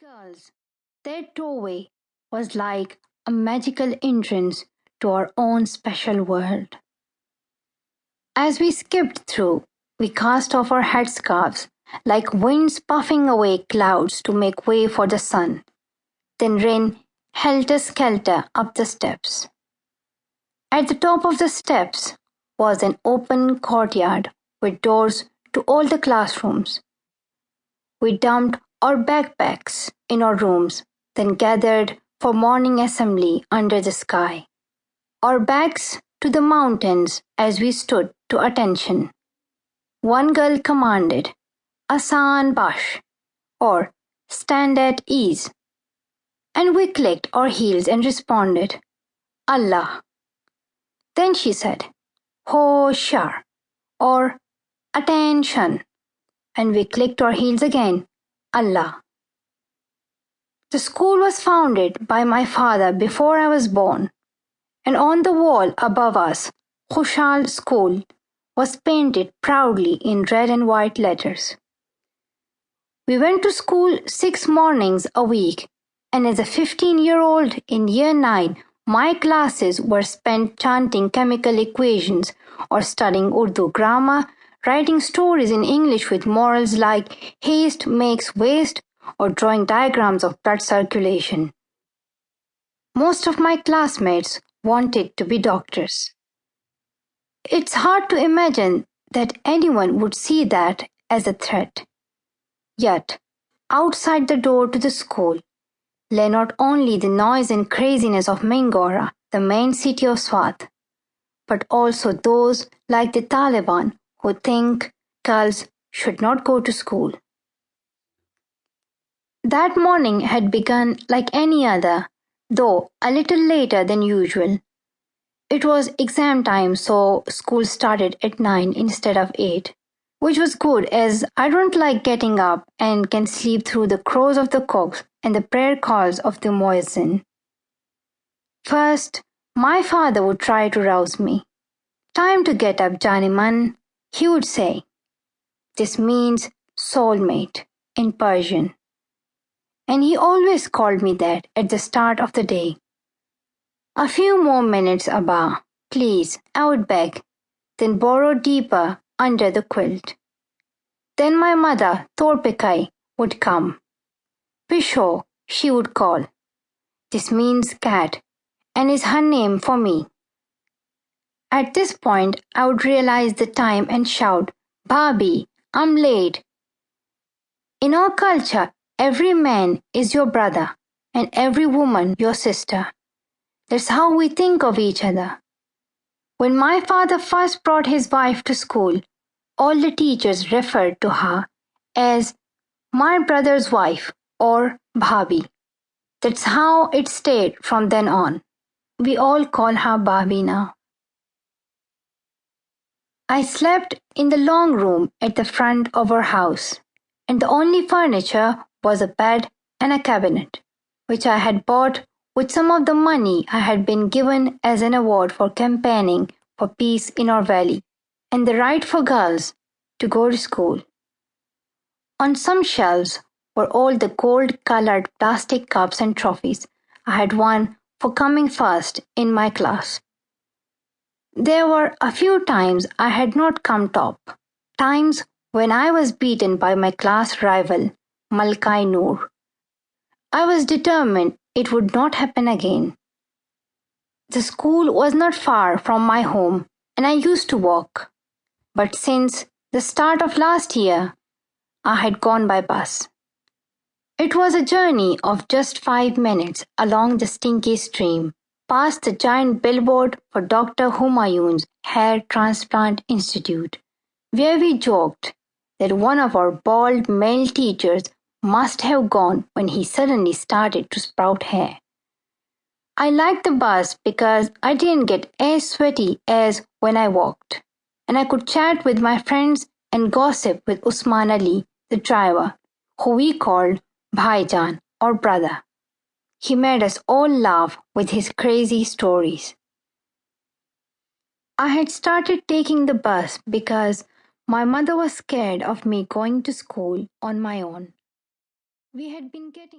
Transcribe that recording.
girls, their doorway was like a magical entrance to our own special world. As we skipped through, we cast off our headscarves like winds puffing away clouds to make way for the sun, then ran helter-skelter up the steps. At the top of the steps was an open courtyard with doors to all the classrooms. We dumped our backpacks in our rooms, then gathered for morning assembly under the sky. Our backs to the mountains as we stood to attention. One girl commanded, "Asan bash," or "stand at ease." And we clicked our heels and responded, "Allah." Then she said, "Hoshar," or "attention," and we clicked our heels again, "Allah." The school was founded by my father before I was born, and on the wall above us, Khushal School was painted proudly in red and white letters. We went to school 6 mornings a week, and as a 15-year-old in year 9, my classes were spent chanting chemical equations or studying Urdu grammar, writing stories in English with morals like haste makes waste, or drawing diagrams of blood circulation. Most of my classmates wanted to be doctors. It's hard to imagine that anyone would see that as a threat. Yet, outside the door to the school lay not only the noise and craziness of Mingora, the main city of Swat, but also those like the Taliban who think girls should not go to school. That morning had begun like any other, though a little later than usual. It was exam time, so school started at 9 instead of 8, which was good as I don't like getting up and can sleep through the crows of the cocks and the prayer calls of the muezzin. First, my father would try to rouse me. "Time to get up, Janiman," he would say. This means soulmate in Persian. And he always called me that at the start of the day. "A few more minutes, Abba, please," I would beg, then burrow deeper under the quilt. Then my mother, Torpekai, would come. "Pisho," she would call. This means cat, and is her name for me. At this point, I would realize the time and shout, "Bhabhi, I'm late." In our culture, every man is your brother, and every woman your sister. That's how we think of each other. When my father first brought his wife to school, all the teachers referred to her as "my brother's wife" or "Bhabhi." That's how it stayed from then on. We all call her Bhabhi now. I slept in the long room at the front of our house, and the only furniture was a bed and a cabinet, which I had bought with some of the money I had been given as an award for campaigning for peace in our valley, and the right for girls to go to school. On some shelves were all the gold-colored plastic cups and trophies I had won for coming first in my class. There were a few times I had not come top, times when I was beaten by my class rival, Malkai Noor. I was determined it would not happen again. The school was not far from my home, and I used to walk. But since the start of last year, I had gone by bus. It was a journey of just 5 minutes along the stinky stream, past the giant billboard for Dr. Humayun's Hair Transplant Institute, where we joked that one of our bald male teachers must have gone when he suddenly started to sprout hair. I liked the bus because I didn't get as sweaty as when I walked, and I could chat with my friends and gossip with Usman Ali, the driver, who we called Bhaijan or brother. He made us all laugh with his crazy stories. I had started taking the bus because my mother was scared of me going to school on my own. We had been getting